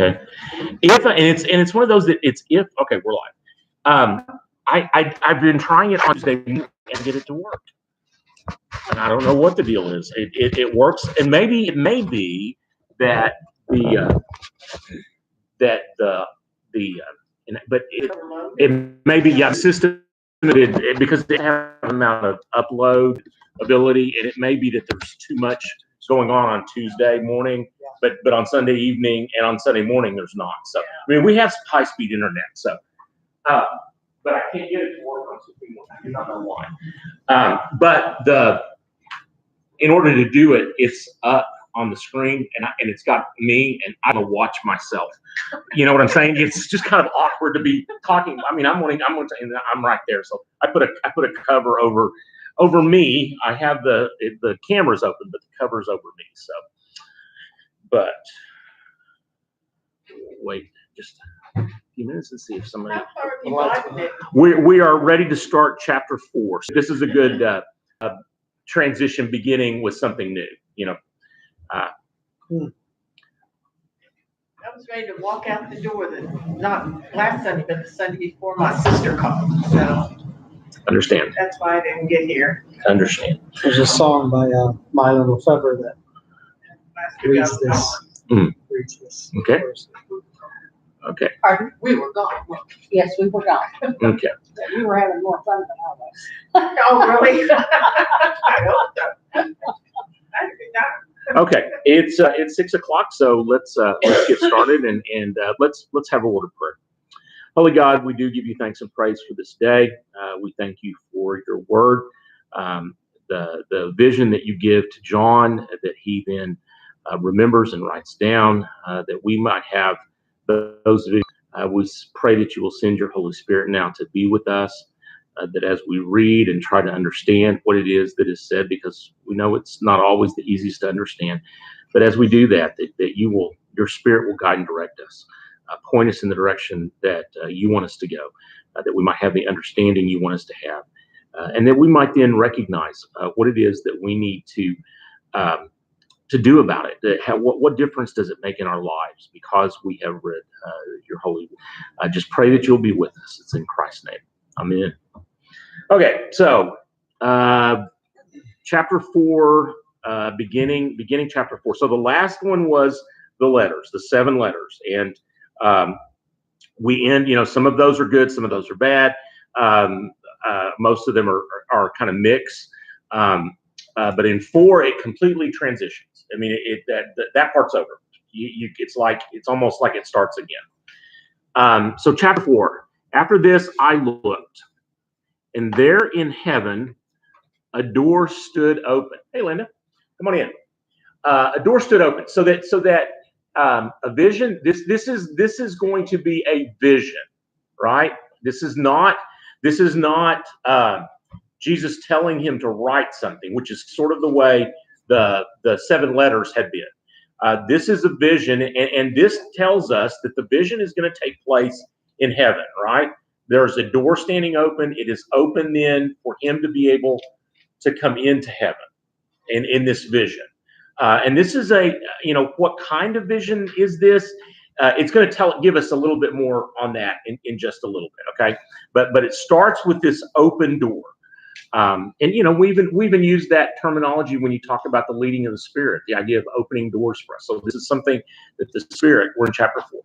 Okay. If and it's one of those that it's if okay, we're live. I've been trying it on Tuesday and get it to work, and I don't know what the deal is. It works, and maybe it may be that the but it may be system because they have an amount of upload ability, and it may be that there's too much going on Tuesday morning, but on Sunday evening and on Sunday morning there's not. So I mean, we have high speed internet, so but I can't get it to work on Sunday morning. I do not know why. But in order to do it, it's up on the screen, and it's got me, and I'm gonna watch myself. You know what I'm saying? It's just kind of awkward to be talking. I mean, I'm right there, so I put a cover over me. I have the camera's open, but the cover's over me. So, but wait, just a few minutes and see if somebody. We are ready to start chapter 4. So this is a good transition, beginning with something new. You know. I was ready to walk out the door, not last Sunday, but the Sunday before my sister called. So Understand. That's why I didn't get here. Understand. There's a song by Milo Lefebvre that reads this. Reads this. Okay. Okay. Pardon? We were gone. Yes, we were gone. Okay. We were having more fun than I was. Oh, really? I hope so. I did not. Okay, it's 6 o'clock, so let's get started and let's have a word of prayer. Holy God, we do give you thanks and praise for this day. We thank you for your word, the vision that you give to John, that he then remembers and writes down, that we might have those visions. We pray that you will send your Holy Spirit now to be with us, that as we read and try to understand what it is that is said, because we know it's not always the easiest to understand, but as we do that your Spirit will guide and direct us, point us in the direction that you want us to go, that we might have the understanding you want us to have, and that we might then recognize what it is that we need to do about it. What difference does it make in our lives because we have read your holy word? I just pray that you'll be with us. It's in Christ's name. Amen. Okay, so chapter 4, beginning chapter 4. So the last one was the letters, the 7 letters, and we end. You know, some of those are good, some of those are bad. Most of them are kind of mixed. But in 4, it completely transitions. I mean, that part's over. It's almost like it starts again. So chapter 4. After this, I looked, and there in heaven, a door stood open. Hey, Linda, come on in. A door stood open, so that a vision. This is going to be a vision, right? This is not Jesus telling him to write something, which is sort of the way the 7 letters had been. This is a vision, and this tells us that the vision is going to take place in heaven, right? There's a door standing open. It is open then for him to be able to come into heaven in this vision. And this is what kind of vision is this? It's going to give us a little bit more on that in just a little bit, okay? But it starts with this open door. And we even use that terminology when you talk about the leading of the Spirit, the idea of opening doors for us. So this is something that the Spirit, we're in chapter 4.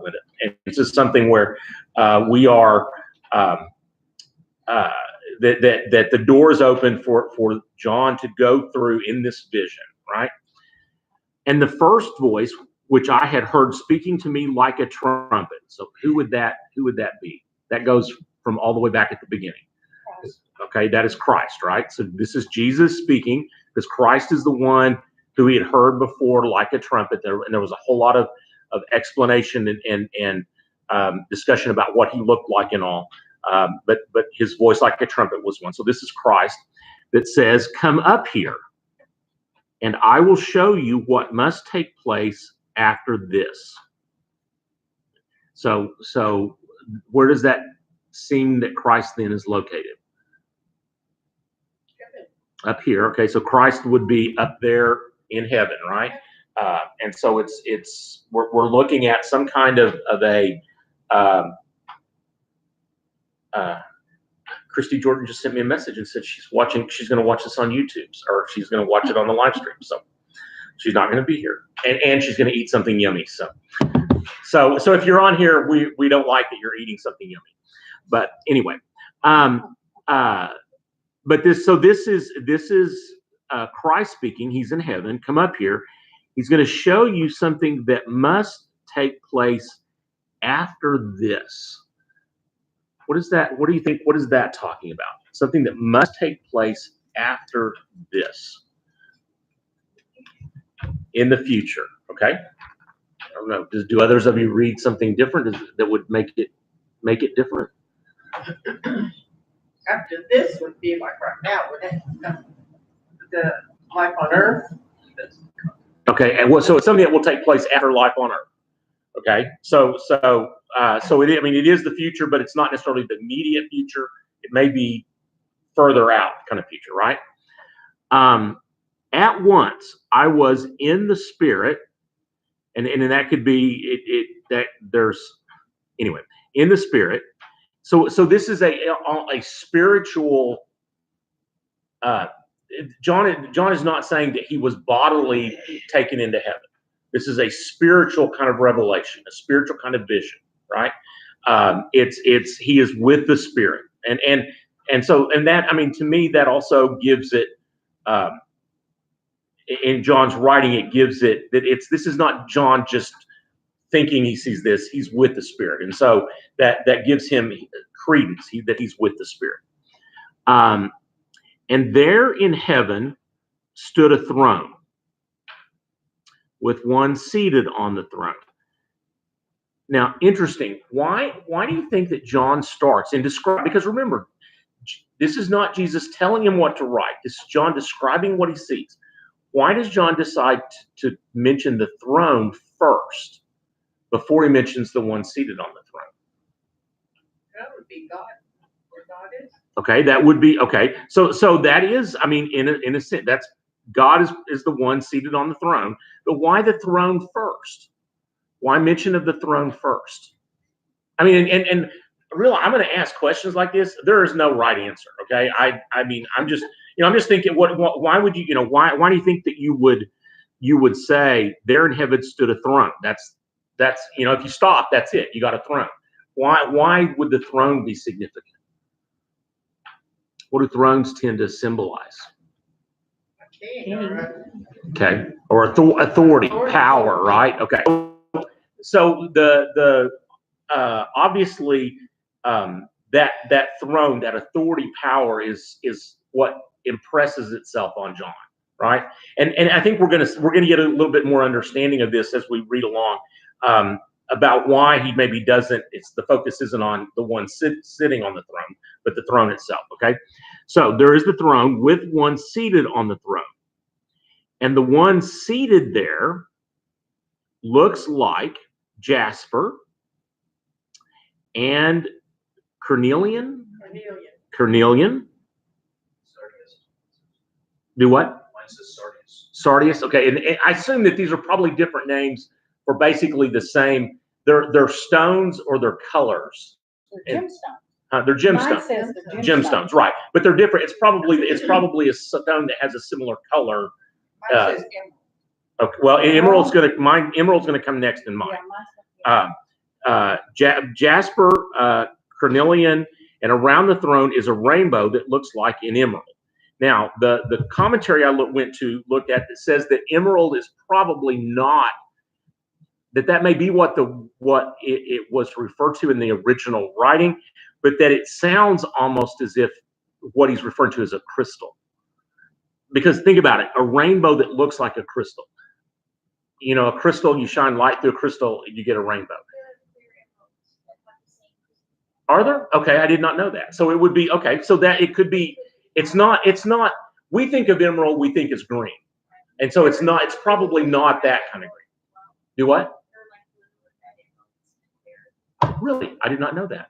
With it. And this is something where we are that the door is open for John to go through in this vision, right? And the first voice, which I had heard speaking to me like a trumpet. So who would that be? That goes from all the way back at the beginning. Okay, that is Christ, right? So this is Jesus speaking, because Christ is the one who he had heard before like a trumpet. And there was a whole lot of explanation and discussion about what he looked like and all, but his voice like a trumpet was one. So this is Christ that says, "Come up here, and I will show you what must take place after this." So where does that seem that Christ then is located? Up here. Okay, so Christ would be up there in heaven, right? And so we're looking at some kind of a Christy Jordan just sent me a message and said she's going to watch this on YouTube, or she's going to watch it on the live stream. So she's not going to be here, and she's going to eat something yummy. So if you're on here, we don't like that you're eating something yummy. But anyway, but this is Christ speaking. He's in heaven. Come up here. He's going to show you something that must take place after this. What is that? What do you think? What is that talking about? Something that must take place after this, in the future. Okay. I don't know. Do others of you read something different that would make it different? After this would be like right now, would it? The life on Earth. Okay, and so it's something that will take place after life on Earth. Okay, so it is the future, but it's not necessarily the immediate future. It may be further out kind of future, right? At once I was in the Spirit, and that could be in the Spirit. So this is a spiritual. John is not saying that he was bodily taken into heaven. This is a spiritual kind of revelation, a spiritual kind of vision, right? He is with the Spirit, and that, I mean, to me, that also gives it. In John's writing, it gives it that this is not John just thinking he sees this. He's with the Spirit, and so that gives him credence that he's with the Spirit. And there in heaven stood a throne with one seated on the throne. Now, interesting. Why do you think that John starts and describe? Because remember, this is not Jesus telling him what to write. This is John describing what he sees. Why does John decide to mention the throne first before he mentions the one seated on the throne? That would be God, where God is. Okay, that would be okay. So that is, I mean, in a sense, that's God is the one seated on the throne. But why the throne first? Why mention of the throne first? I mean, and really, I'm going to ask questions like this. There is no right answer. Okay, I mean, I'm just thinking, why would you, why do you think that you would say there in heaven stood a throne? That's if you stop, that's it. You got a throne. Why would the throne be significant? What do thrones tend to symbolize? Okay, or authority, power, right? Okay. So the obviously that throne, that authority, power is what impresses itself on John, right? And I think we're gonna get a little bit more understanding of this as we read along. About why he maybe doesn't, the focus isn't on the one sitting on the throne, but the throne itself, okay? So there is the throne with one seated on the throne. And the one seated there looks like jasper and carnelian. Do what? Sardius. Okay, and I assume that these are probably different names for basically the same. They're stones or they're colors. They're gemstones. They're gemstones. Mine says they're Gemstones, right? But they're different. It's probably a stone that has a similar color. Mine says emerald. Okay. Well, emerald's gonna come next in mine. Jasper, carnelian, and around the throne is a rainbow that looks like an emerald. Now, the commentary I looked at that says that emerald is probably not. That may be what it was referred to in the original writing, but that it sounds almost as if what he's referring to is a crystal. Because think about it, a rainbow that looks like a crystal. A crystal, you shine light through a crystal, you get a rainbow. Are there? Okay, I did not know that. So it would be, okay, so that it could be, it's not, we think of emerald, we think it's green. And so it's probably not that kind of green. Do what? Really? I did not know that.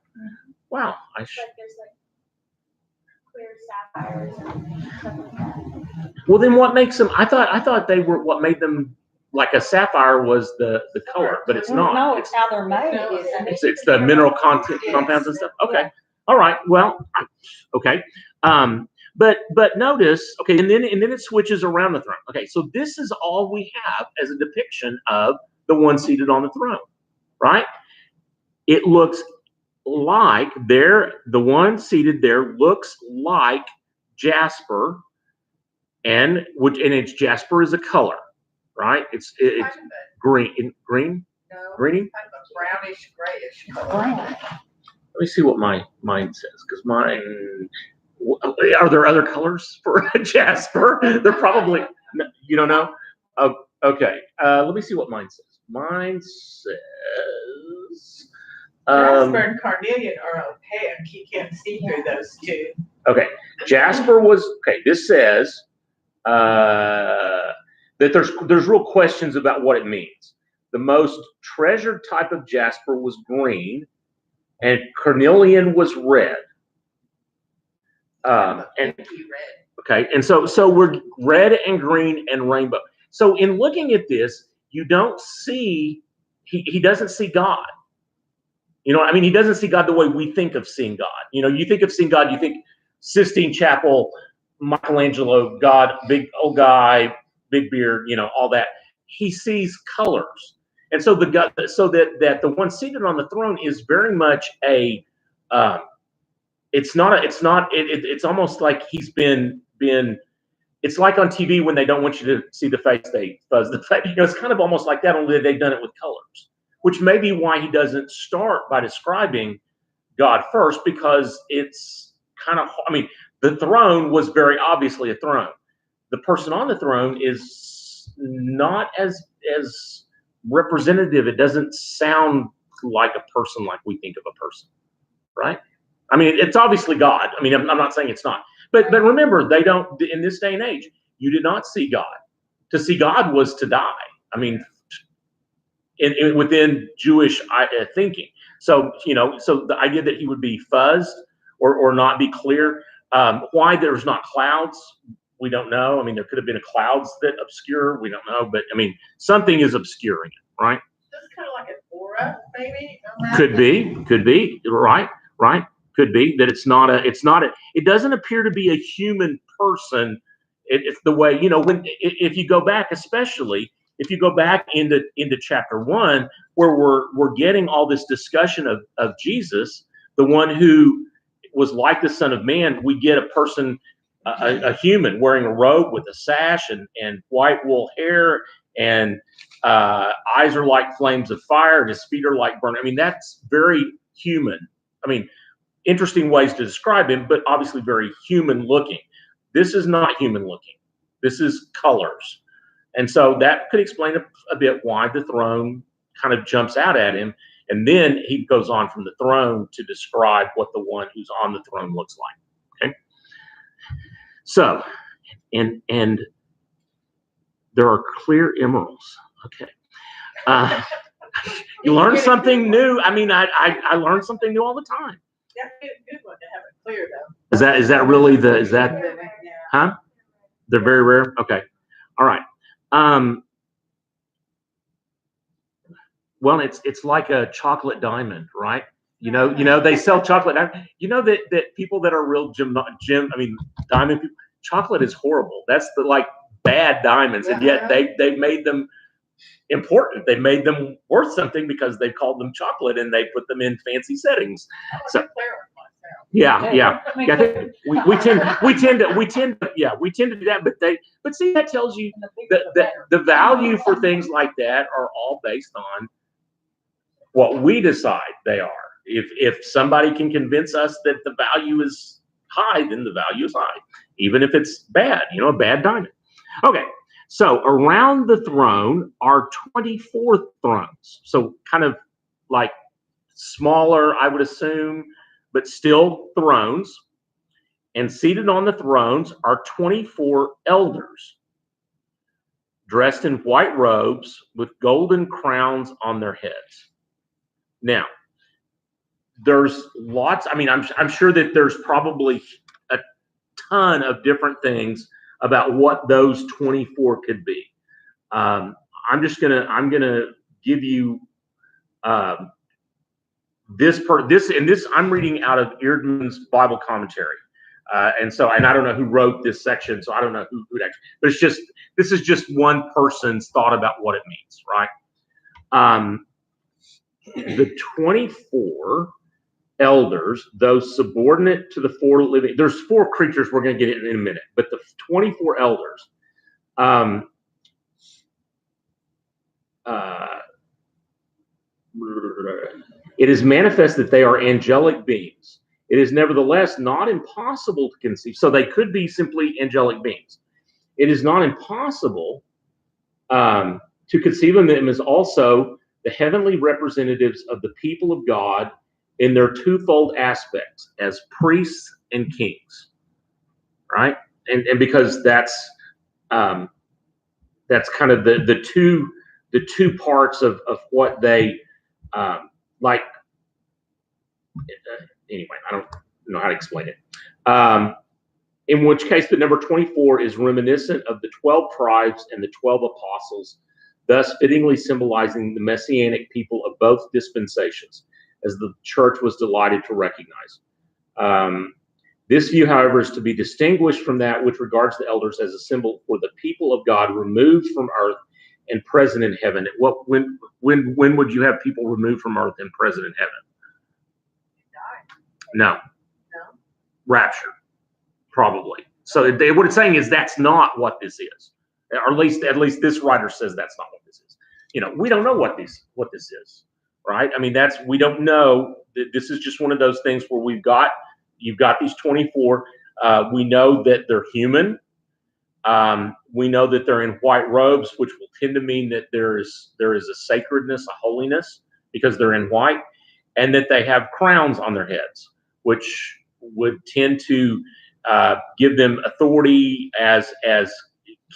Wow. There's clear sapphires and stuff like that. Well, then what makes them? I thought they were what made them like a sapphire was the color, but it's not. No, it's how they're made, isn't it? It's the mineral content, compounds and stuff. Okay. All right. Well, okay. But notice, okay, and then it switches around the throne. Okay, so this is all we have as a depiction of the one seated on the throne, right? It looks like the one seated there looks like jasper, and it's jasper is a color, right? It's Kind of green, no, greeny. kind of a brownish, grayish color. Brown. Let me see what mine says, because mine. Are there other colors for jasper? They're probably. You don't know. Oh, okay. Let me see what mine says. Mine says. Jasper and carnelian are opaque. You can't see through those two. Okay. Jasper was okay. This says that there's real questions about what it means. The most treasured type of jasper was green, and carnelian was red. And Pinky red. okay, and so we're red and green and rainbow. So in looking at this, you don't see he doesn't see God. You know, I mean, he doesn't see God the way we think of seeing God. You know, you think of seeing God, you think Sistine Chapel, Michelangelo, God, big old guy, big beard, you know, all that. He sees colors, and so that the one seated on the throne is very much a. It's almost like he's been. It's like on TV when they don't want you to see the face, they fuzz the face. You know, it's kind of almost like that, only they've done it with colors, which may be why he doesn't start by describing God first, because it's kind of. I mean, the throne was very obviously a throne. The person on the throne is not as representative. It doesn't sound like a person like we think of a person, right? I mean, it's obviously God. I mean, I'm not saying it's not. But remember, they don't, in this day and age, you did not see God. To see God was to die. I mean, within Jewish thinking. So, you know, so the idea that he would be fuzzed or not be clear, why there's not clouds, we don't know. I mean, there could have been clouds that obscure, we don't know. But, I mean, something is obscuring it, right? Just kind of like an aura, maybe? Could be, right. Could be that it doesn't appear to be a human person. It's the way, you know, if you go back, especially if you go back into chapter 1, where we're getting all this discussion of Jesus, the one who was like the Son of Man, we get a person, a human wearing a robe with a sash and white wool hair, and eyes are like flames of fire, and his feet are like burning. I mean, that's very human. I mean, interesting ways to describe him, but obviously very human looking. This is not human looking. This is colors. And so that could explain a bit why the throne kind of jumps out at him. And then he goes on from the throne to describe what the one who's on the throne looks like. Okay. So, and there are clear emeralds. Okay. You learn something new. I mean, I learn something new all the time. That'd be a good one to have it clear, though. Is that really huh? They're very rare. Okay. All right. Well, it's like a chocolate diamond, right? You know, they sell chocolate. You know that people that are real diamond people, chocolate is horrible. That's the like bad diamonds, and yet they've made them important. They made them worth something because they called them chocolate and they put them in fancy settings. So yeah. I think we tend to do that, but see, that tells you that the value for things like that are all based on what we decide they are. If somebody can convince us that the value is high, then the value is high, even if it's bad, you know, a bad diamond. Okay. So around the throne are 24 thrones. So kind of like smaller, I would assume, but still thrones. And seated on the thrones are 24 elders, dressed in white robes with golden crowns on their heads. Now, there's lots. I mean, I'm sure that there's probably a ton of different things about what those 24 could be. I'm gonna give you this I'm reading out of Eerdman's Bible commentary. And I don't know who wrote this section, so I don't know who it actually, but this is just one person's thought about what it means, right? The 24 elders, those subordinate to the 4 living, there's 4 creatures, we're going to get it in a minute, but the 24 elders, it is manifest that they are angelic beings. It is nevertheless not impossible to conceive. So they could be simply angelic beings. It is not impossible to conceive of them as also the heavenly representatives of the people of God in their twofold aspects as priests and kings, right? And because that's kind of the two parts of what they like. Anyway, I don't know how to explain it. In which case, the number 24 is reminiscent of the 12 tribes and the 12 apostles, thus fittingly symbolizing the messianic people of both dispensations, as the church was delighted to recognize. This view, however, is to be distinguished from that which regards the elders as a symbol for the people of God removed from earth and present in heaven. When would you have people removed from earth and present in heaven? No. Rapture, probably. So what it's saying is that's not what this is, or at least this writer says that's not what this is. We don't know what this is, right? I mean, we don't know. This is just one of those things where you've got these 24. We know that they're human. We know that they're in white robes, which will tend to mean that there is a sacredness, a holiness, because they're in white, and that they have crowns on their heads, which would tend to give them authority as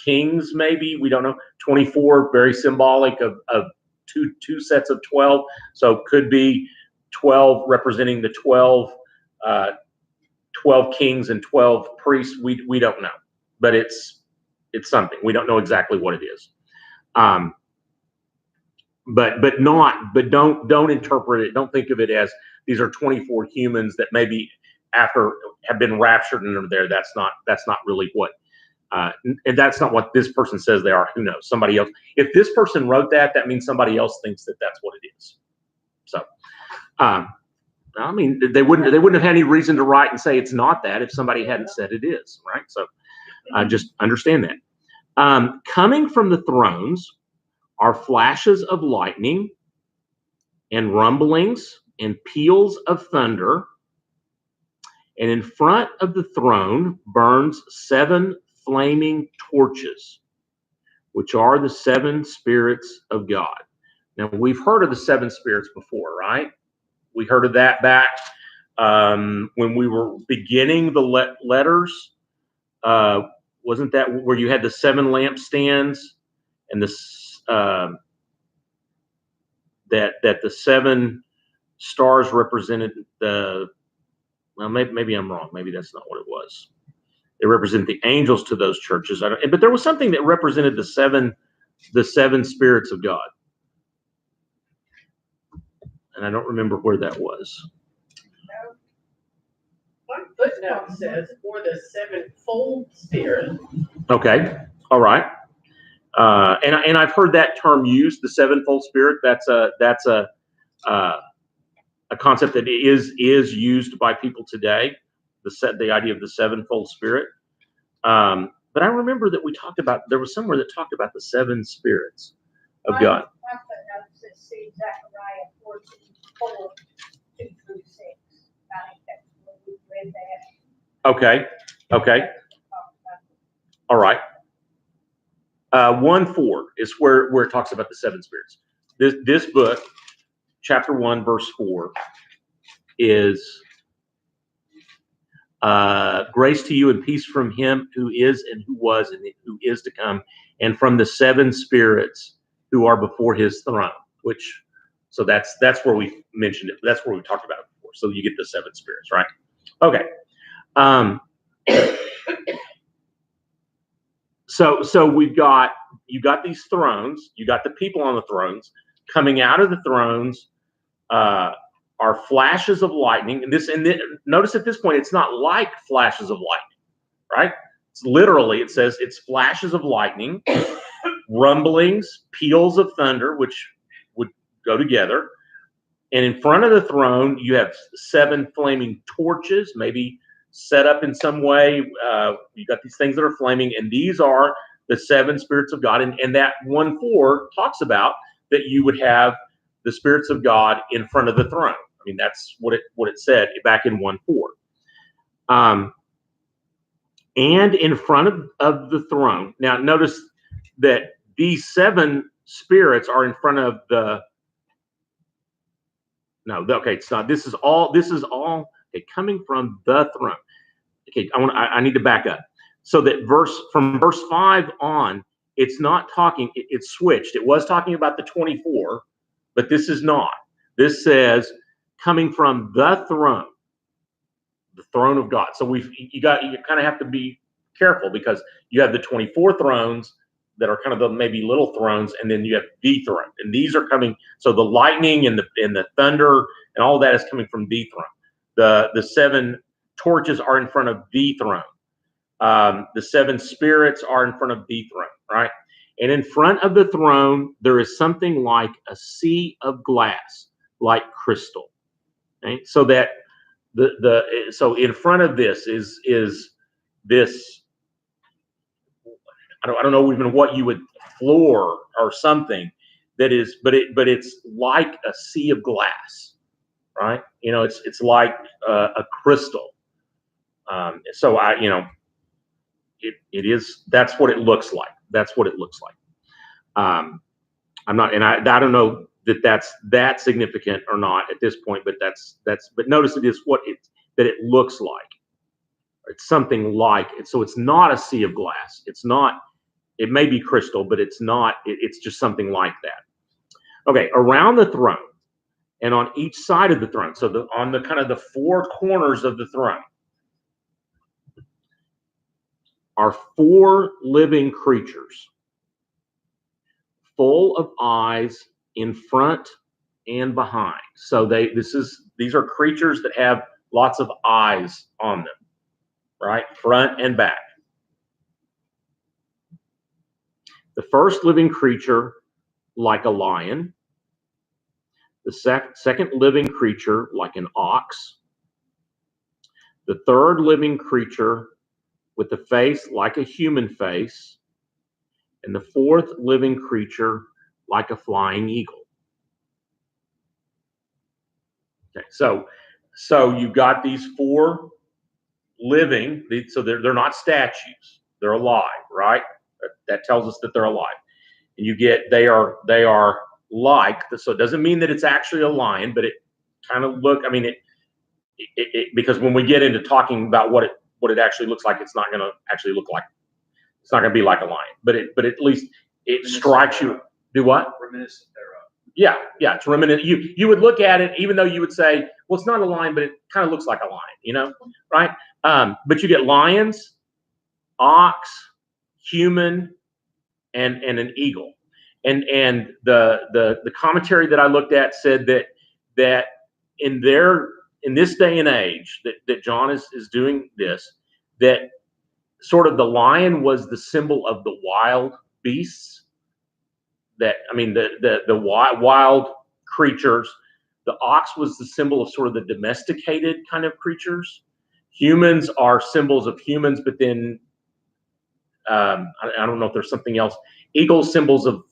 kings, maybe. We don't know. 24, very symbolic of two sets of 12. So could be 12 representing the 12 kings and 12 priests. We don't know, but it's something. We don't know exactly what it is. But don't interpret it. Don't think of it as these are 24 humans that maybe after have been raptured and are there. That's not really what, and that's not what this person says they are. Who knows? Somebody else. If this person wrote that means somebody else thinks that that's what it is. So, I mean, they wouldn't have had any reason to write and say it's not that if somebody hadn't said it is, right? So, just understand that. Coming from the thrones are flashes of lightning and rumblings and peals of thunder. And in front of the throne burns 7 flaming torches, which are the 7 spirits of God. Now, we've heard of the 7 spirits before, right? We heard of that back when we were beginning the letters. Wasn't that where you had the 7 lampstands and that the 7 stars represented the, well, maybe I'm wrong. Maybe that's not what it was. They represent the angels to those churches. But there was something that represented the seven spirits of God. And I don't remember where that was. One footnote says, or the 7-fold spirit. Okay. All right. And I've heard that term used, the 7-fold spirit. That's a concept that is used by people today. The idea of the 7-fold spirit. But I remember that there was somewhere that talked about the 7 spirits of God. One footnote says, see Zechariah 14:4, 2-6. I think that's where we read that. Okay. All right. 1:4 is where it talks about the 7 spirits. This book, chapter 1, verse 4, is grace to you and peace from him who is and who was and who is to come, and from the 7 spirits who are before his throne. So that's where we mentioned it. That's where we talked about it before. So you get the 7 spirits, right? Okay. So you got these thrones, you got the people on the thrones. Coming out of the thrones are flashes of lightning. Notice at this point, it's not like flashes of lightning, right? It's literally, it says it's flashes of lightning, rumblings, peals of thunder, which would go together. And in front of the throne, you have 7 flaming torches, maybe set up in some way. You got these things that are flaming, and these are the 7 spirits of God. And that 1:4 talks about that you would have the spirits of God in front of the throne. I mean, that's what it said back in 1:4. And in front of the throne. Now, notice that these 7 spirits are in front of the. No, okay, it's not. This is all. Okay, coming from the throne. Okay, I need to back up. So that from verse 5 on, it's not talking. It's switched. It was talking about the 24, but this is not. This says coming from the throne of God. So you kind of have to be careful because you have the 24 thrones that are kind of the maybe little thrones, and then you have the throne, and these are coming. So the lightning and the thunder and all that is coming from the throne. The 7 torches are in front of the throne. The 7 spirits are in front of the throne, right? And in front of the throne, there is something like a sea of glass, like crystal. Okay? So that so in front of this is this. I don't know even what you would floor or something that is, but it's like a sea of glass, right? It's like a crystal. So it is. That's what it looks like. That's what it looks like. I'm not, and I don't know that's that significant or not at this point, but but notice it is that it looks like. It's something like it. So it's not a sea of glass. It's not. It may be crystal, but it's not. It's just something like that. Okay, around the throne and on each side of the throne. So on the kind of the 4 corners of the throne are 4 living creatures, full of eyes in front and behind. So these are creatures that have lots of eyes on them, right? Front and back. The first living creature like a lion. The second living creature like an ox. The third living creature with a face like a human face. And the fourth living creature like a flying eagle. Okay, so you've got these 4 living, so they're not statues, they're alive, right? That tells us that they're alive. And they are like, so it doesn't mean that it's actually a lion, but it kind of because when we get into talking about what it actually looks like, it's not going to actually look like, it's not going to be like a lion, but at least it strikes you. Do what? Reminiscent thereof. Yeah, it's reminiscent. You would look at it, even though you would say, well, it's not a lion, but it kind of looks like a lion, right? But you get lions, ox, human, and an eagle. And the commentary that I looked at said that in this day and age that John is doing this, that sort of the lion was the symbol of the wild beasts. The wild creatures. The ox was the symbol of sort of the domesticated kind of creatures. Humans are symbols of humans, but then I don't know if there's something else. Eagles, symbols of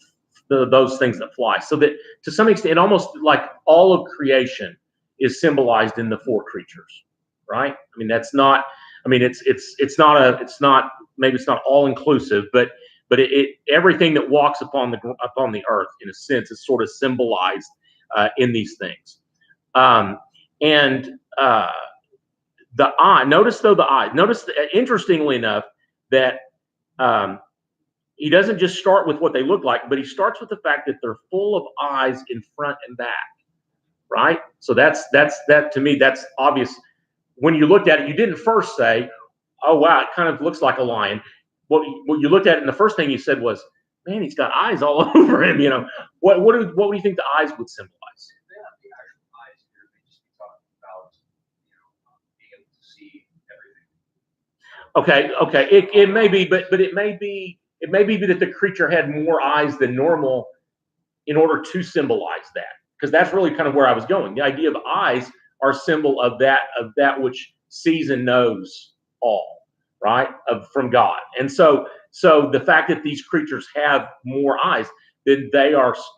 those things that fly. So that to some extent, almost like all of creation is symbolized in the 4 creatures, right? That's not. It's not maybe it's not all inclusive, but everything that walks upon the earth, in a sense, is sort of symbolized in these things. The eye. Notice though the eye. Notice, interestingly enough, that he doesn't just start with what they look like, but he starts with the fact that they're full of eyes in front and back, right? So that to me, that's obvious. When you looked at it, you didn't first say, oh wow, it kind of looks like a lion. what you looked at it, and the first thing you said was, "Man, he's got eyes all over him." You know, what do you think the eyes would symbolize? Okay, it may be, but it may be that the creature had more eyes than normal in order to symbolize that, because that's really kind of where I was going. The idea of eyes are a symbol of that which sees and knows all, right, from God. And so the fact that these creatures have more eyes, then they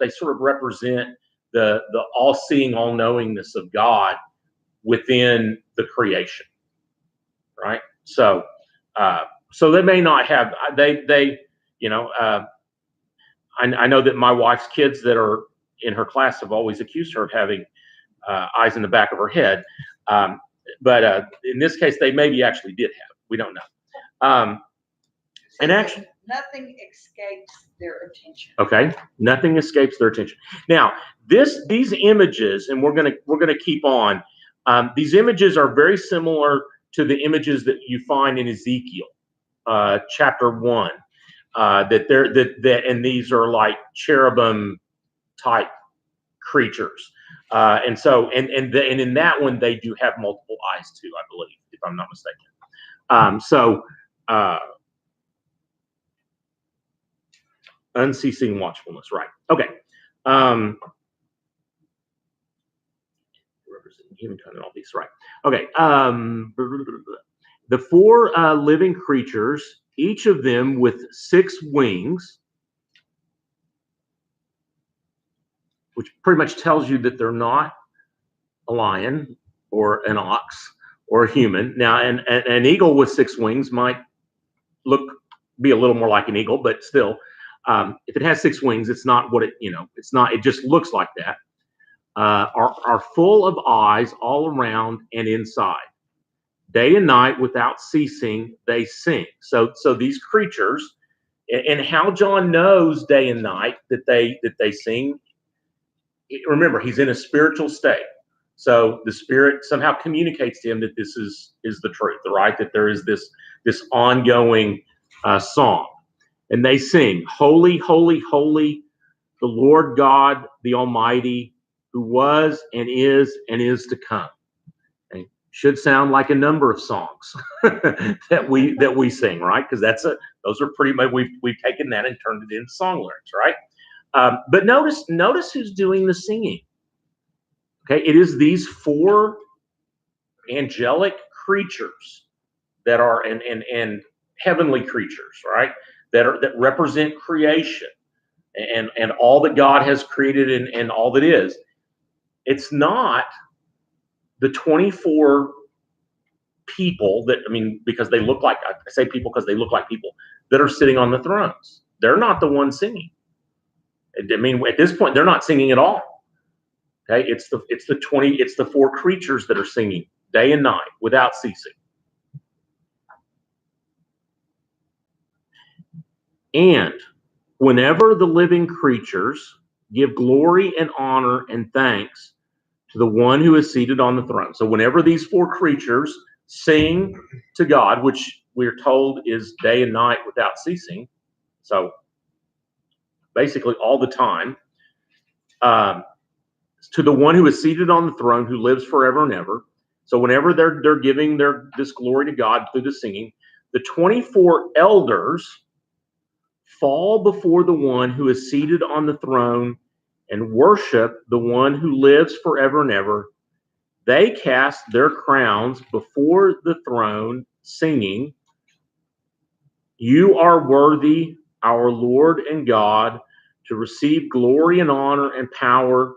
sort of represent the all-seeing, all-knowingness of God within the creation, right? So they may not have I know that my wife's kids that are in her class have always accused her of having eyes in the back of her head, but in this case they maybe actually did have. We don't know. And actually, nothing escapes their attention. Okay, nothing escapes their attention. Now, these images, and we're gonna keep on. These images are very similar to the images that you find in Ezekiel, chapter 1. And these are like cherubim type creatures, and in that one they do have multiple eyes too, I believe, if I'm not mistaken. Unceasing watchfulness, right? Okay. Representing humankind and all these, right? Okay. The four living creatures, each of them with 6 wings, which pretty much tells you that they're not a lion or an ox or a human. Now, an eagle with 6 wings might be a little more like an eagle, but still, if it has 6 wings, it's not what it's not. It just looks like that. Are full of eyes all around and inside. Day and night, without ceasing, they sing. So these creatures, and how John knows day and night that they sing. Remember, he's in a spiritual state, so the Spirit somehow communicates to him that this is the truth, right? That there is this ongoing song, and they sing, "Holy, holy, holy, the Lord God, the Almighty, who was and is to come." Should sound like a number of songs that we sing, right? Because those are pretty much we've taken that and turned it into song lyrics, right? But notice who's doing the singing. Okay, it is these 4 angelic creatures that are and heavenly creatures, right? That represent creation and all that God has created and all that is. It's not the 24 people because they look like, I say people because they look like people that are sitting on the thrones. They're not the ones singing. At this point, they're not singing at all. Okay, it's the 4 creatures that are singing day and night without ceasing. And whenever the living creatures give glory and honor and thanks to the one who is seated on the throne. So whenever these 4 creatures sing to God, which we're told is day and night without ceasing, so basically all the time, to the one who is seated on the throne, who lives forever and ever. So whenever they're giving this glory to God through the singing, the 24 elders fall before the one who is seated on the throne and worship the one who lives forever and ever. They cast their crowns before the throne, singing, "You are worthy, our Lord and God, to receive glory and honor and power,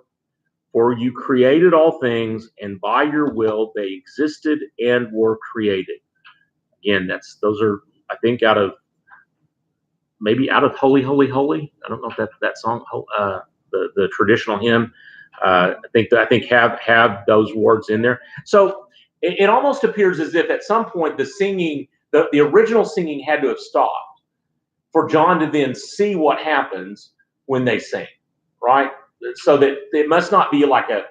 for you created all things, and by your will they existed and were created." Again, those are, I think, out of Holy, Holy, Holy. I don't know if that song, the traditional hymn. I think have those words in there. So it almost appears as if at some point the singing, the original singing, had to have stopped for John to then see what happens when they sing, right? So that it must not be like a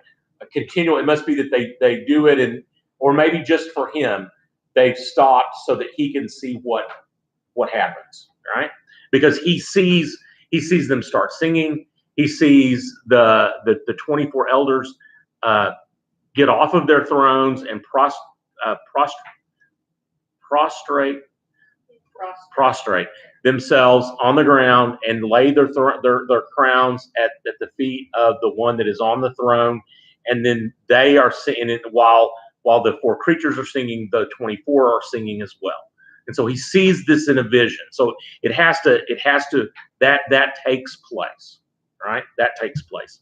continual. It must be that they do it, or maybe just for him they've stopped so that he can see what what happens, right? Because he sees them start singing. He sees the 24 elders get off of their thrones and prostrate themselves on the ground and lay their crowns at the feet of the one that is on the throne. And then they are singing it while the four creatures are singing, the 24 are singing as well. And so he sees this in a vision. So it has to that takes place, right? That takes place.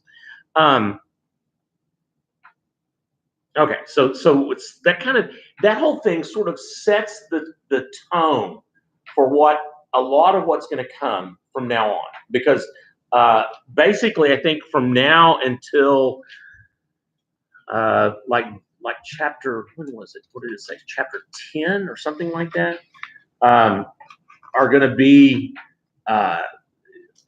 Okay, so it's that whole thing sort of sets the tone for a lot of what's going to come from now on, because basically I think from now until like chapter, when was it? What did it say? Chapter 10 or something like that, are going to be a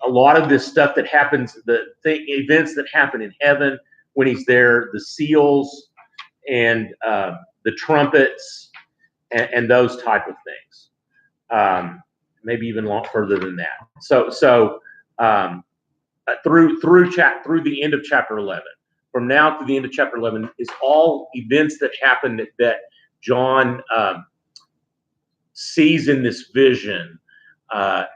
lot of this stuff that happens, events that happen in heaven when he's there, the seals and the trumpets and those type of things. Maybe even a lot further than that. So through the end of chapter 11. From now to the end of chapter 11 is all events that happen that John sees in this vision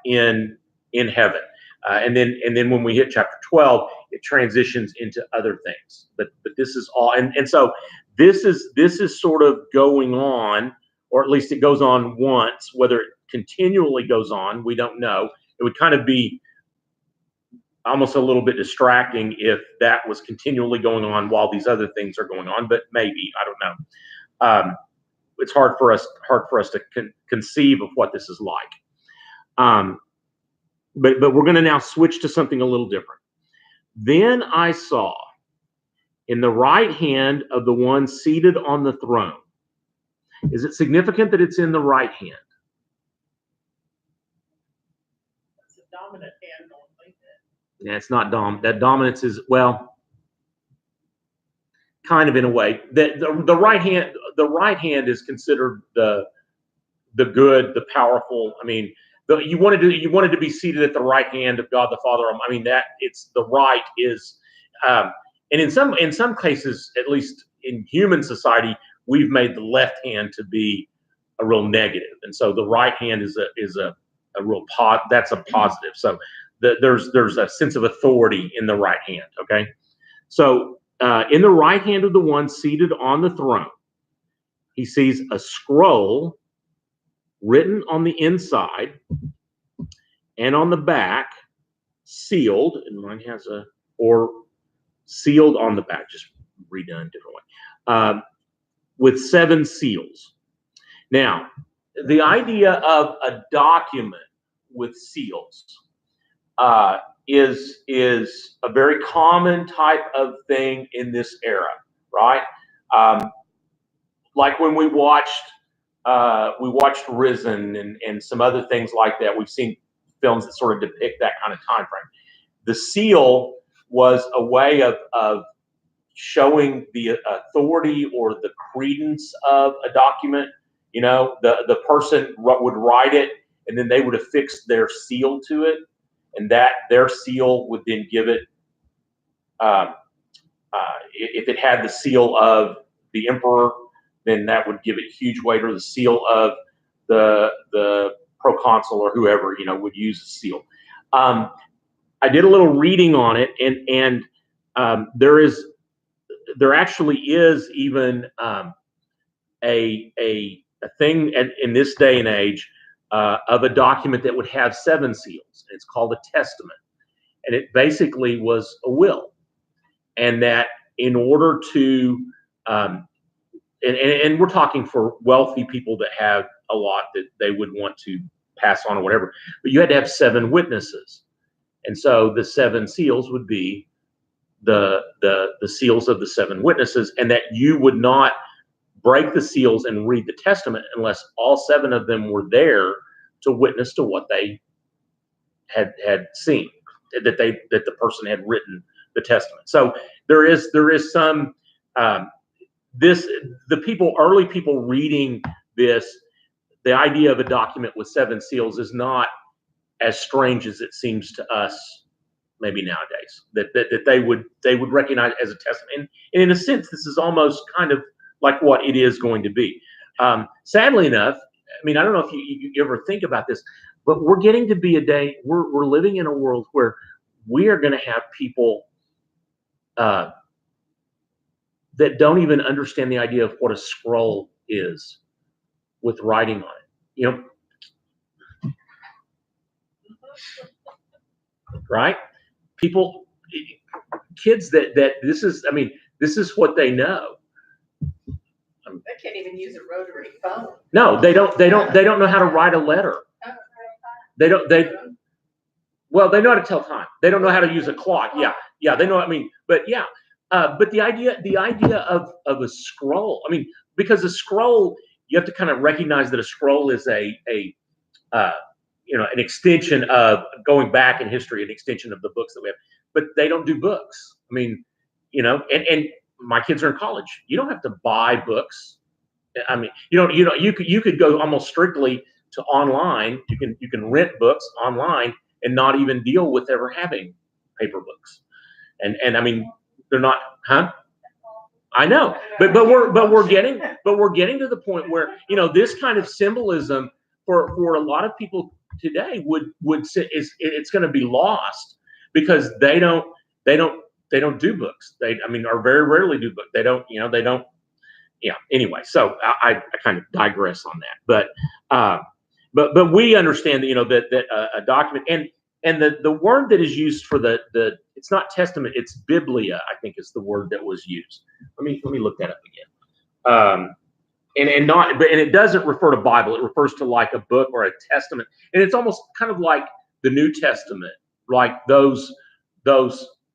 in heaven, and then when we hit chapter 12, it transitions into other things. But this is all, and so this is sort of going on, or at least it goes on once. Whether it continually goes on, we don't know. It would kind of be almost a little bit distracting if that was continually going on while these other things are going on, but maybe, I don't know. It's hard for us to conceive of what this is like. But we're going to now switch to something a little different. Then I saw in the right hand of the one seated on the throne. Is it significant that it's in the right hand? It's a dominant hand only. Yeah, it's not that dominance is, well, kind of in a way. The right hand is considered the good, the powerful. I mean, you wanted to be seated at the right hand of God the Father. I mean, that it's the right is, and in some cases, at least in human society, we've made the left hand to be a real negative, and so the right hand is a real that's a positive. So there's a sense of authority in the right hand. Okay, so in the right hand of the one seated on the throne, he sees a scroll written on the inside and on the back, sealed, and mine has or sealed on the back, just redone a different way, with 7 seals. Now, the idea of a document with seals is a very common type of thing in this era, right? Like when we watched Risen and some other things like that. We've seen films that sort of depict that kind of time frame. The seal was a way of showing the authority or the credence of a document. You know, the person would write it, and then they would affix their seal to it, and that their seal would then give it, if it had the seal of the emperor, then that would give it huge weight, or the seal of the proconsul or whoever, would use a seal. I did a little reading on it, and there actually is even a thing in this day and age of a document that would have 7 seals. It's called a testament, and it basically was a will, and that in order to and we're talking for wealthy people that have a lot that they would want to pass on or whatever, but you had to have 7 witnesses, and so the 7 seals would be the seals of the 7 witnesses, and that you would not break the seals and read the testament unless all 7 of them were there to witness to what they had seen, that the person had written the testament. So there is some early people reading this, the idea of a document with 7 seals is not as strange as it seems to us maybe nowadays, that they would recognize as a testament. And in a sense, this is almost kind of like what it is going to be. Sadly enough, I mean, I don't know if you ever think about this, but we're getting to be a day, we're living in a world where we are going to have people that don't even understand the idea of what a scroll is with writing on it. You know, right? People, kids that this is, I mean, this is what they know. They can't even use a rotary phone. No, they don't know how to write a letter. Well, they know how to tell time. They don't know how to use a clock. Yeah, they know what I mean. But yeah, but the idea of a scroll, I mean, because a scroll, you have to kind of recognize that a scroll is an extension of going back in history, an extension of the books that we have. But they don't do books. I mean, and my kids are in college. You don't have to buy books. I mean, you could go almost strictly to online. You can rent books online and not even deal with ever having paper books. And I mean, they're not, huh? I know, but we're getting to the point where this kind of symbolism for a lot of people today would say it's going to be lost because they don't do books. Or very rarely do books. They don't. Yeah. Anyway, so I kind of digress on that, but we understand that a document and the word that is used for the it's not testament, it's biblia, I think is the word that was used. Let me look that up again. And it doesn't refer to Bible. It refers to like a book or a testament, and it's almost kind of like the New Testament, like those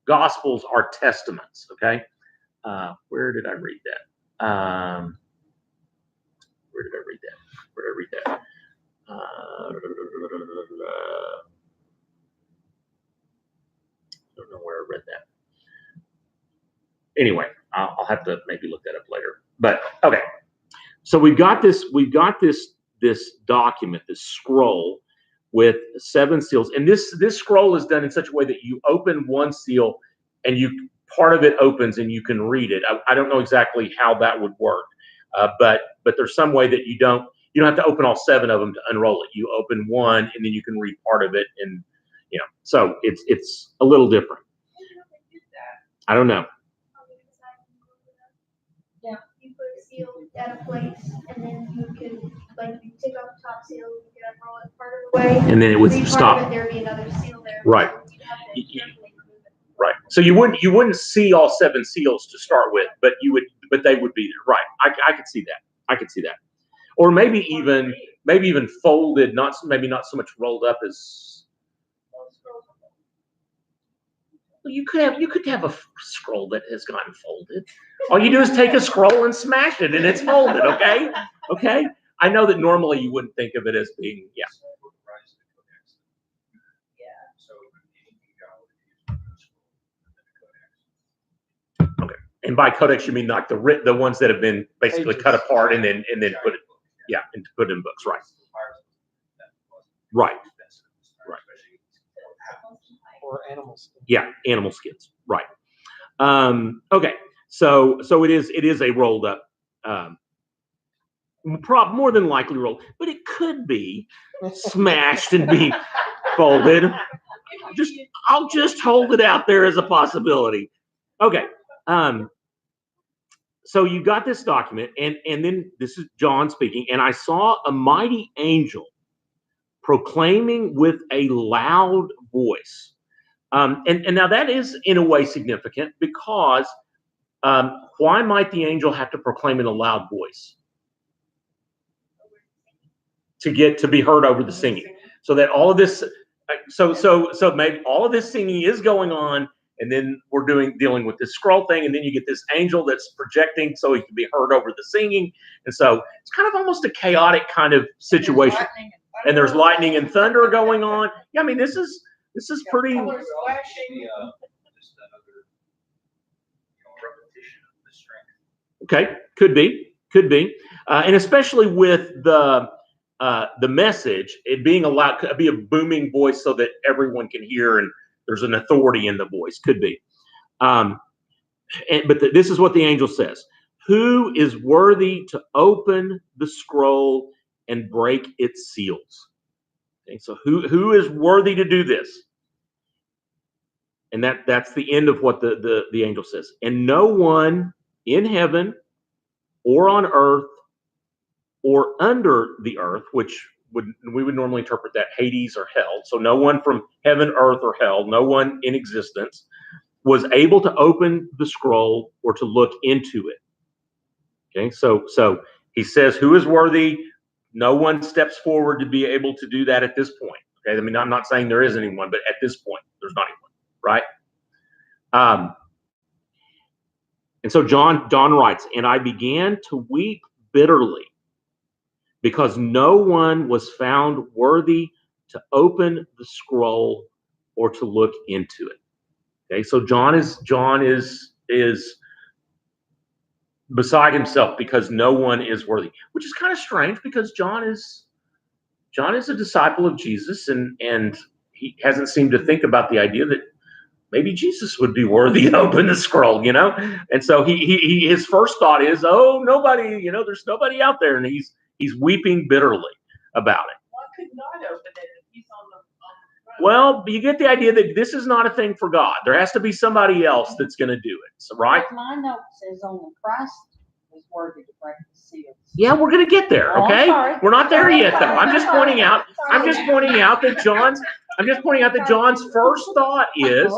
Gospels are testaments. Okay, where did I read that? Where did I read that? I don't know where I read that. Anyway, I'll have to maybe look that up later. But okay, so we've got this document, this scroll with 7 seals, and this scroll is done in such a way that you open one seal and part of it opens and you can read it. I don't know exactly how that would work, but there's some way that you don't have to open all 7 of them to unroll it. You open one and then you can read part of it, and so it's a little different. I don't know. Yeah, you put a seal at a place, and then you can, like, you take off the top seal, you can unroll it part of the way, And then it would read part stop. of it, there'd be another seal there. Right. So you'd have to carefully remove it. Right. So you wouldn't see all 7 seals to start with, but they would be there. Right. I could see that. Or maybe even folded, maybe not so much rolled up as. Well, you could have a scroll that has gotten folded. All you do is take a scroll and smash it, and it's folded. Okay. Okay. I know that normally you wouldn't think of it as being Okay. And by codex, you mean like the ones that have been basically cut apart and then put it, and put in books, right? Right. Right. Or animal skin. Yeah, animal skins, right? Okay, so it is a rolled up, more than likely rolled, but it could be smashed and be folded. I'll just hold it out there as a possibility. Okay. So you got this document, and then this is John speaking, and I saw a mighty angel proclaiming with a loud voice. And now that is in a way significant because why might the angel have to proclaim in a loud voice? To be heard over the singing. So that all of this, so maybe all of this singing is going on, and then we're dealing with this scroll thing, and then you get this angel that's projecting so he can be heard over the singing, and so it's kind of almost a chaotic kind of situation. And there's lightning and thunder going on. Yeah, I mean this is pretty. Colors flashing. Okay, could be, and especially with the the message, it being allowed, could be a booming voice so that everyone can hear and there's an authority in the voice, could be. This is what the angel says. Who is worthy to open the scroll and break its seals? Okay, so who is worthy to do this? And that's the end of what the angel says. And no one in heaven or on earth or under the earth, which we would normally interpret that Hades or hell. So no one from heaven, earth, or hell, no one in existence was able to open the scroll or to look into it. Okay, so he says, who is worthy? No one steps forward to be able to do that at this point. Okay, I mean, I'm not saying there is anyone, but at this point, there's not anyone, right? And so John writes, and I began to weep bitterly because no one was found worthy to open the scroll or to look into it. Okay, so John is beside himself because no one is worthy, which is kind of strange because John is a disciple of Jesus, and he hasn't seemed to think about the idea that maybe Jesus would be worthy to open the scroll, And so his first thought is, oh, nobody, there's nobody out there, and he's weeping bitterly about it. Why could not open it if he's on the Well, you get the idea that this is not a thing for God. There has to be somebody else that's going to do it, so, right? My note says only Christ is worthy to break the seals. Yeah, we're going to get there, Oh, I'm okay? sorry. We're not there Sorry, yet, though. sorry, I'm just sorry. pointing out that John's first thought is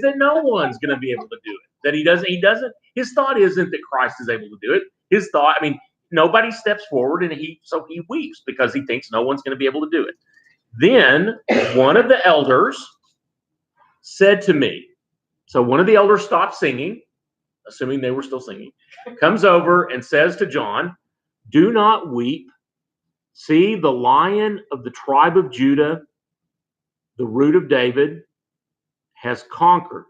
that no one's going to be able to do it. That he doesn't. His thought isn't that Christ is able to do it. His thought, nobody steps forward, and he weeps because he thinks no one's going to be able to do it. Then one of the elders said to me, so one of the elders stopped singing, assuming they were still singing, comes over and says to John, do not weep. See, the Lion of the tribe of Judah, the Root of David, has conquered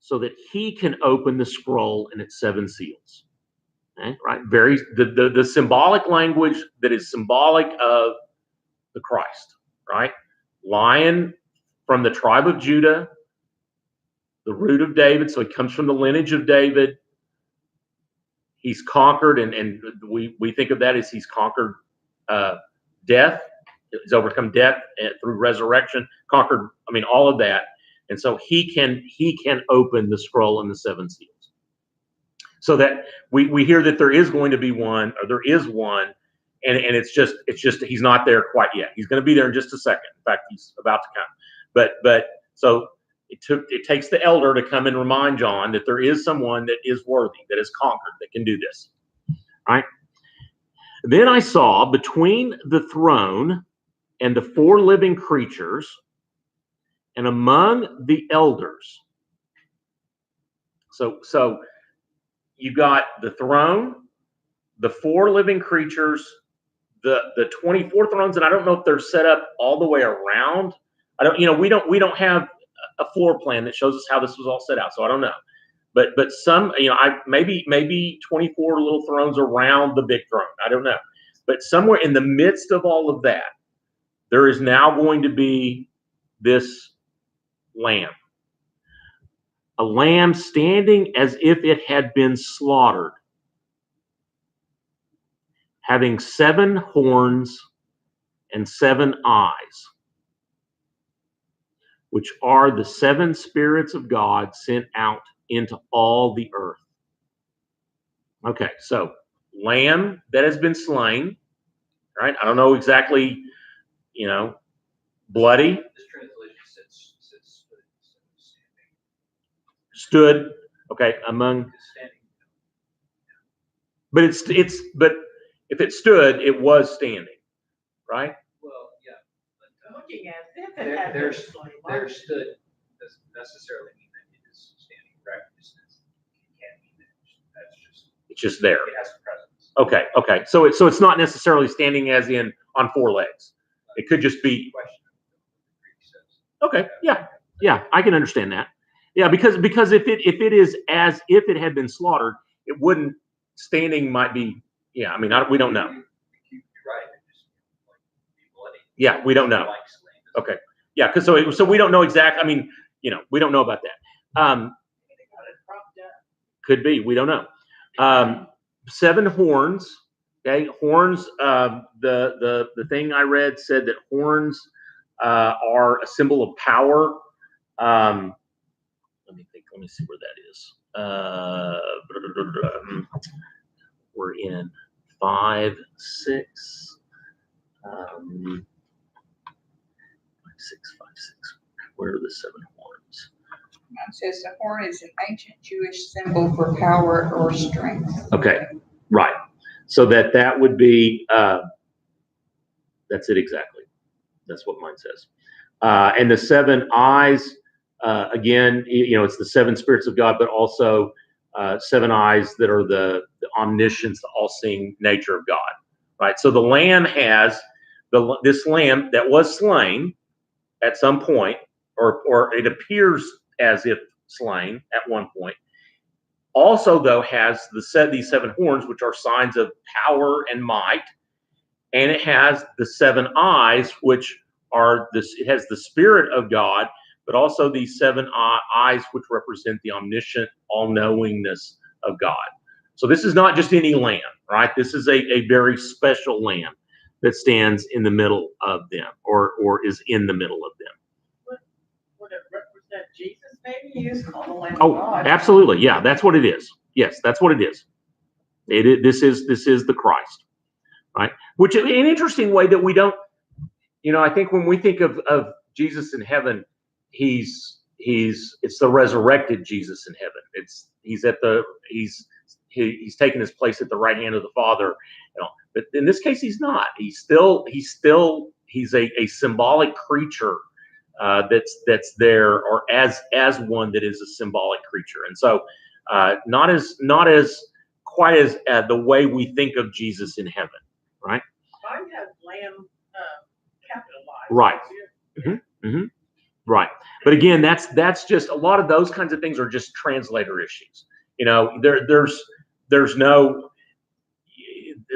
so that he can open the scroll and its 7 seals. Okay, right? The symbolic language that is symbolic of the Christ, right? Lion from the tribe of Judah, the Root of David, so he comes from the lineage of David. He's conquered, and we think of that as he's conquered death. He's overcome death through resurrection, conquered, all of that. And so he can open the scroll and the 7 seals. So that we hear that there is going to be one, or there is one, and it's just he's not there quite yet. He's going to be there in just a second. In fact, he's about to come. But so it takes the elder to come and remind John that there is someone that is worthy, that is conquered, that can do this. All right. Then I saw between the throne and the 4 living creatures, and among the elders. So you got the throne, the 4 living creatures, the 24 thrones, and I don't know if they're set up all the way around. We don't have a floor plan that shows us how this was all set out, so I don't know. But some, maybe 24 little thrones around the big throne. I don't know. But somewhere in the midst of all of that, there is now going to be this lamb. A lamb standing as if it had been slaughtered, having 7 horns and 7 eyes, which are the 7 spirits of God sent out into all the earth. Okay, so lamb that has been slain, right? I don't know exactly, bloody. This translation says Stood, okay, among. standing. But but if it stood, it was standing, right? Well, yeah. But, looking at it, if it had been there slain, there stood doesn't necessarily mean that it is standing erect. It can mean that that's just It's just there. it has a presence. Okay. So it's not necessarily standing as in on 4 legs. It could just be. Question of what the Greek says. Okay. Yeah. I can understand that. Yeah, because if it is as if it had been slaughtered, it wouldn't. Standing might be. Yeah. We don't know. You're right. It just, Yeah, we don't know. Likes land. Okay. Yeah, because so we don't know exactly. I mean, we don't know about that. Could be. We don't know. 7 horns. Okay, horns. The thing I read said that horns are a symbol of power. Let me think. Let me see where that is. We're in 5, 6. 6, 5, 6. Where are the 7 horns? It says the horn is an ancient Jewish symbol for power or strength. Okay, right. So that would be that's it exactly. That's what mine says. And the 7 eyes, again, it's the 7 spirits of God, but also 7 eyes that are the omniscience, the all-seeing nature of God. Right. So the Lamb has this Lamb that was slain at some point, or it appears as if slain at one point. Also, though, has these 7 horns, which are signs of power and might, and it has the 7 eyes, which are this. It has the Spirit of God, but also these 7 eyes, which represent the omniscient, all-knowingness of God. So this is not just any lamb, right? This is a very special lamb that stands in the middle of them, or is in the middle of them. Would it represent Jesus? Maybe he is called the Lamb of Oh, God. absolutely. Yeah, that's what it is. Yes, that's what it is. This is the Christ, right? Which is an interesting way that we don't, I think when we think of Jesus in heaven, it's the resurrected Jesus in heaven. He's taken his place at the right hand of the Father. But in this case, he's not. He's a symbolic creature that's there, or as one that is a symbolic creature. And so not as quite as the way we think of Jesus in heaven, right? Mine has lamb capitalized. Right. Right. But again, that's just a lot of those kinds of things are just translator issues. There's no,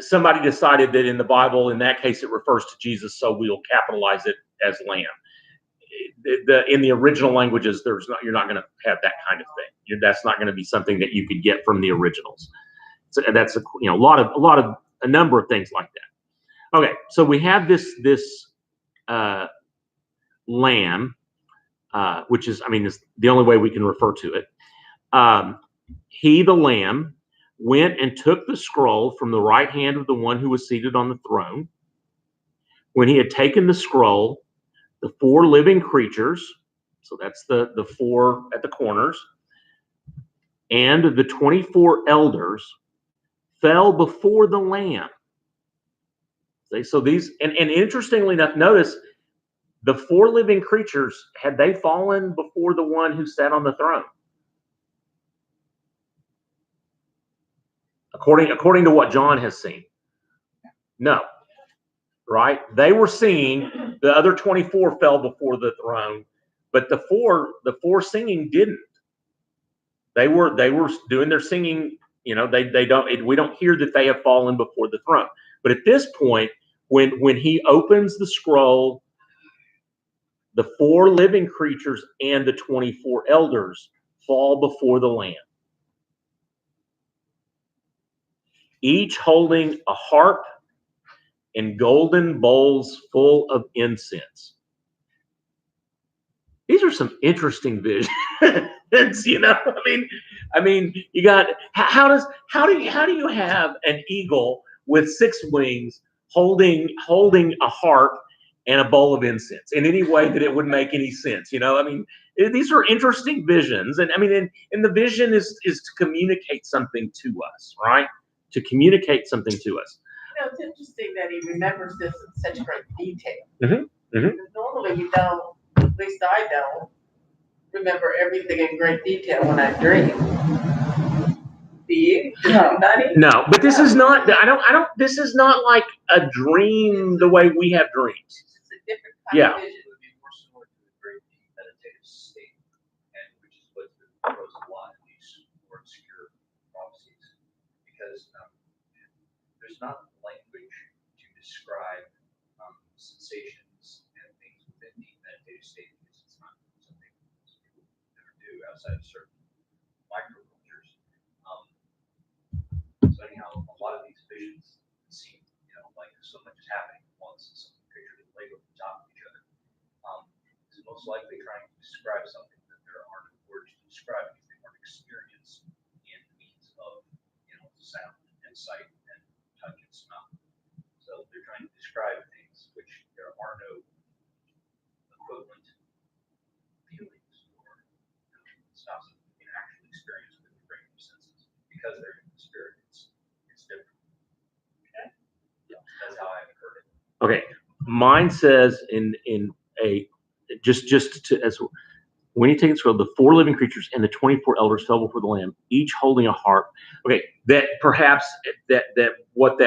somebody decided that in the Bible, in that case, it refers to Jesus, so we'll capitalize it as lamb. In the original languages, you're not going to have that kind of thing. That's not going to be something that you could get from the originals. So that's a number of things like that. Okay, so we have this lamb, which is the only way we can refer to it. He, the Lamb, went and took the scroll from the right hand of the one who was seated on the throne. When he had taken the scroll, the 4 living creatures, so that's the 4 at the corners, and the 24 elders fell before the Lamb. So these, and interestingly enough, notice the 4 living creatures, had they fallen before the one who sat on the throne? According to what John has seen. No. Right? They were singing, the other 24 fell before the throne, but the four singing didn't. They were doing their singing, we don't hear that they have fallen before the throne. But at this point, when he opens the scroll, the 4 living creatures and the 24 elders fall before the Lamb, each holding a harp and golden bowls full of incense. These are some interesting visions. You got, how do you have an eagle with 6 wings holding a harp and a bowl of incense in any way that it would make any sense? These are interesting visions, and the vision is to communicate something to us, right? To communicate something to us. It's interesting that he remembers this in such great detail. Mm-hmm. Mm-hmm. Normally we don't, at least I don't, remember everything in great detail when I dream. Do you? Does anybody? No, but this is not. This is not like a dream the way we have dreams. It's a different kind of vision. It would be more similar to a very deep meditative state, and which is what throws a lot of these more obscure prophecies, because there's not language to describe sensation a state because it's not something most people ever do outside of certain microcultures. So anyhow, a lot of these visions seem, like so much is happening at once, and some pictures are laid over the top of each other. It's most likely trying to describe something that there aren't words to describe because they weren't experienced in means of, sound and sight and touch and smell. So they're trying to describe things which there are no equivalent feelings or stuff that you can actually experience with your brain senses because they're in the spirit. It's different. Okay. Yeah, that's how I've heard it. Okay, mine says in a just to as when you take the scroll, the 4 living creatures and the 24 elders fell before the Lamb, each holding a harp. Okay, that perhaps that what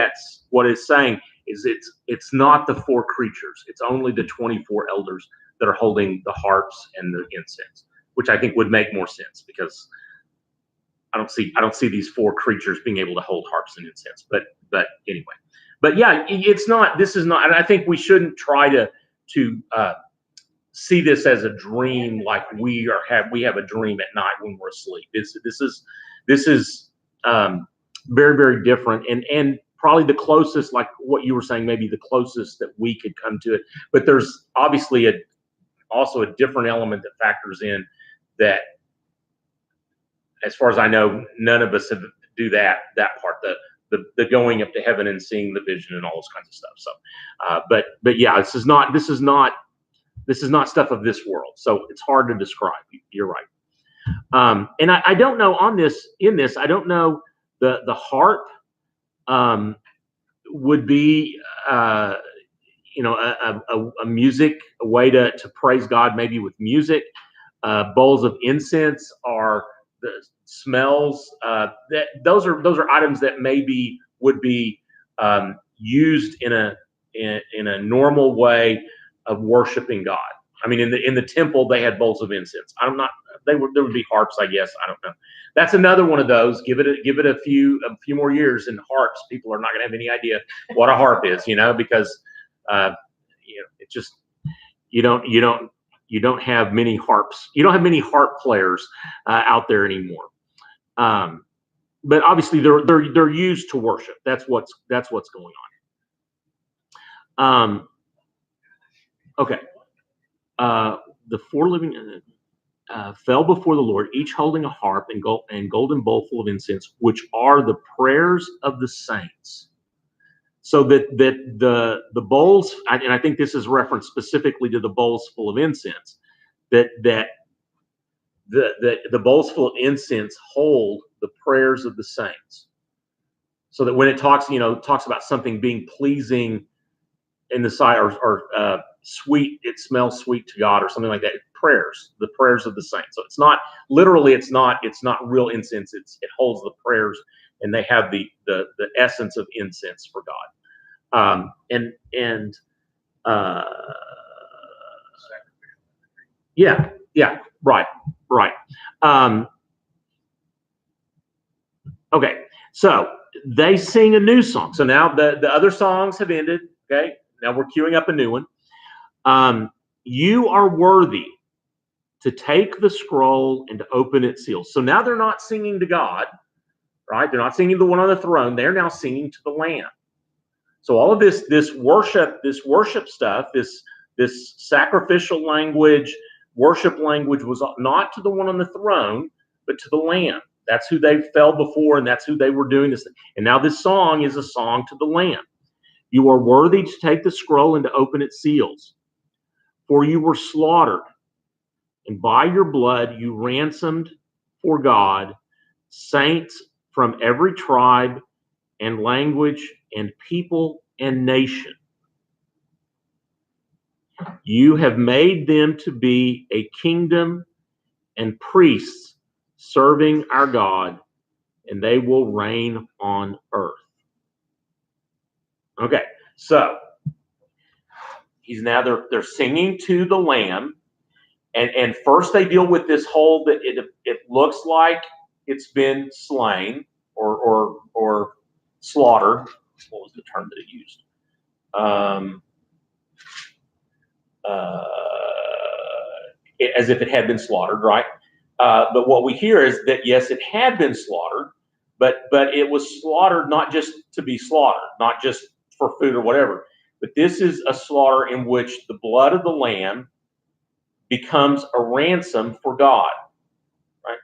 it's saying is it's not the 4 creatures. It's only the 24 elders that are holding the harps and the incense, which I think would make more sense because I don't see these 4 creatures being able to hold harps and incense. But anyway, but yeah, it's not. This is not, and I think we shouldn't try to see this as a dream, like we have a dream at night when we're asleep. This is very, very different, and probably the closest, like what you were saying, maybe the closest that we could come to it. But there's obviously also a different element that factors in that, as far as I know, none of us have do that part, the going up to heaven and seeing the vision and all those kinds of stuff. So, but yeah, this is not stuff of this world, so it's hard to describe. You're right. And I don't know in this, I don't know the harp would be a music, a way to praise God, maybe with music. Bowls of incense are the smells. Those are items that maybe would be used in a normal way of worshiping God. I mean, in the temple, they had bowls of incense. There would be harps, I guess. I don't know. That's another one of those. Give it a few more years, and harps, people are not going to have any idea what a harp is, because it just you don't have many harps. You don't have many harp players out there anymore. But obviously, they're used to worship. That's what's going on. Okay. The 4 living fell before the Lord, each holding a harp and golden bowl full of incense, which are the prayers of the saints. So that the bowls, and I think this is referenced specifically to the bowls full of incense, that the bowls full of incense hold the prayers of the saints. So that when it talks about something being pleasing in the sight or sweet, it smells sweet to God or something like that. The prayers of the saints. So it's not literally, it's not real incense. It holds the prayers, and they have the essence of incense for God. Right. Okay, so they sing a new song. So now the other songs have ended. Okay, now we're queuing up a new one. You are worthy to take the scroll and to open its seals. So now they're not singing to God, right? They're not singing the one on the throne. They're now singing to the Lamb. So all of this worship stuff, this sacrificial language, worship language was not to the one on the throne, but to the Lamb. That's who they fell before, and that's who they were doing this. And now this song is a song to the Lamb. You are worthy to take the scroll and to open its seals. For you were slaughtered, and by your blood you ransomed for God saints from every tribe and language and people and nation. You have made them to be a kingdom and priests serving our God, and they will reign on earth. Okay, so they're singing to the Lamb, and first they deal with this whole that it looks like it's been slain or slaughtered. What was the term that it used? as if it had been slaughtered, right? But what we hear is that yes, it had been slaughtered, but it was slaughtered not just to be slaughtered, not just for food or whatever, but this is a slaughter in which the blood of the lamb becomes a ransom for God, right?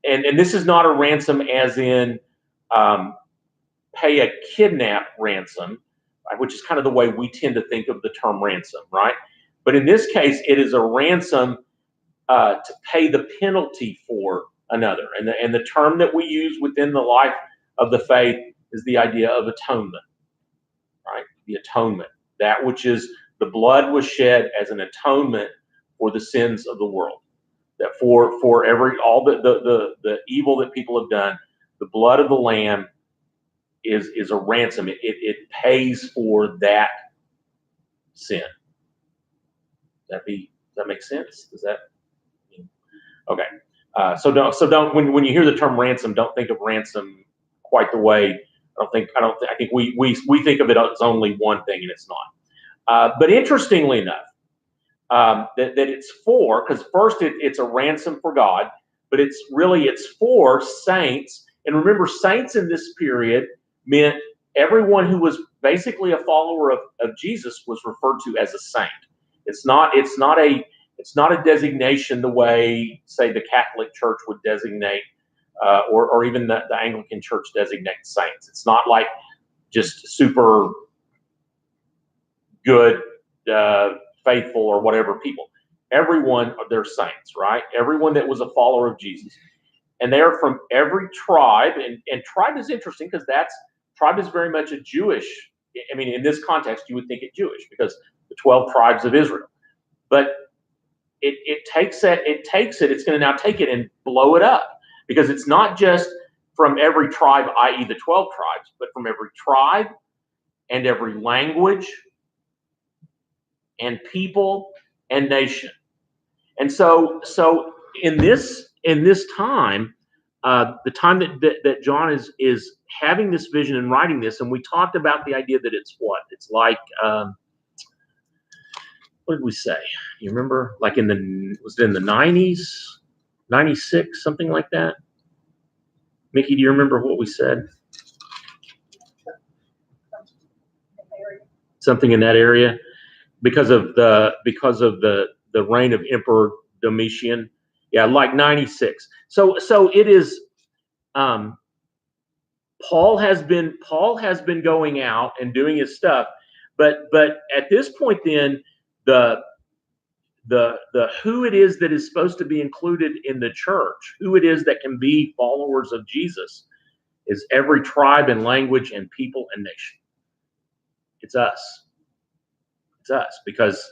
And this is not a ransom as in pay a kidnap ransom, which is kind of the way we tend to think of the term ransom, right? But in this case, it is a ransom to pay the penalty for another. And the term that we use within the life of the faith is the idea of atonement, right? The atonement, that which is the blood was shed as an atonement for the sins of the world. That for all the evil that people have done, the blood of the Lamb is a ransom. It pays for that sin. Does that make sense? Does that? Okay. So don't when you hear the term ransom, don't think of ransom quite the way I think we think of it as only one thing, and it's not. But interestingly enough, that it's for, because first it's a ransom for God, but it's for saints. And remember, saints in this period meant everyone who was basically a follower of Jesus was referred to as a saint. It's not a designation the way, say, the Catholic Church would designate, or even the Anglican Church designates saints. It's not like just super good, faithful, or whatever people. Everyone, they're saints, right? Everyone that was a follower of Jesus. And they are from every tribe. And tribe is interesting because tribe is very much a Jewish, I mean, in this context, you would think it Jewish because the 12 tribes of Israel. But it takes it, it's going to now take it and blow it up, because it's not just from every tribe, i.e. the 12 tribes, but from every tribe and every language and people and nation. And so in this time, the time that John is having this vision and writing this, and we talked about the idea that it's what? It's like, what did we say? You remember, like was it in the 90s, 96, something like that? Mickey, do you remember what we said? Something in that area, because of the reign of Emperor Domitian. Yeah, like 96. So it is. Paul has been going out and doing his stuff, but at this point, then the who it is that is supposed to be included in the church, who it is that can be followers of Jesus, is every tribe and language and people and nation. It's us. It's us, because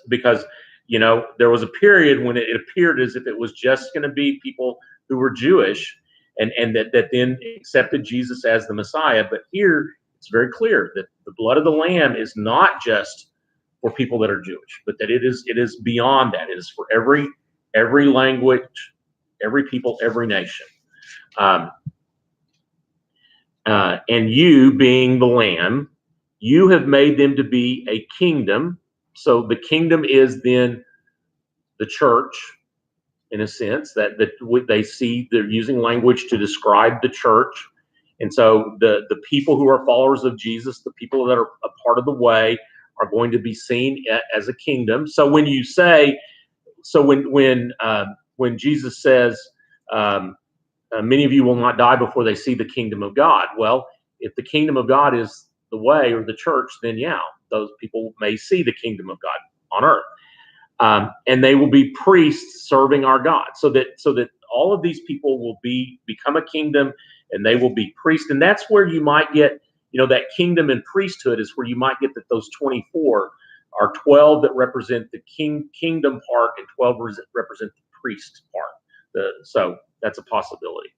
there was a period when it appeared as if it was just going to be people who were Jewish and that then accepted Jesus as the Messiah. But here it's very clear that the blood of the Lamb is not just for people that are Jewish, but that it is beyond that. It is for every language, every people, every nation. And you, being the Lamb, you have made them to be a kingdom. So the kingdom is then the church, in a sense, that they see they're using language to describe the church. And so the people who are followers of Jesus, the people that are a part of the way, are going to be seen as a kingdom. So when you say, when Jesus says, many of you will not die before they see the kingdom of God. Well, if the kingdom of God is the way or the church, then yeah, those people may see the kingdom of God on earth. And they will be priests serving our God, so that all of these people will become a kingdom, and they will be priests. And that's where you might get, that kingdom and priesthood is where you might get that those 24 are 12 that represent the kingdom part and 12 represent the priest part. So that's a possibility.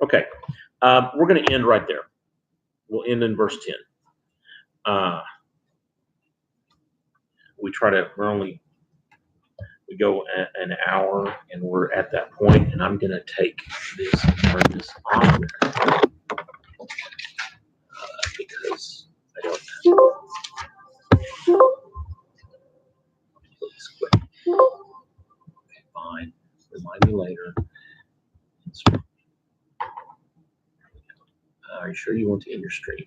Okay, we're going to end right there. We'll end in verse 10. We go an hour, and we're at that point, and I'm going to take this and turn this off. Okay, fine. Remind me later. Are you sure you want to end your stream?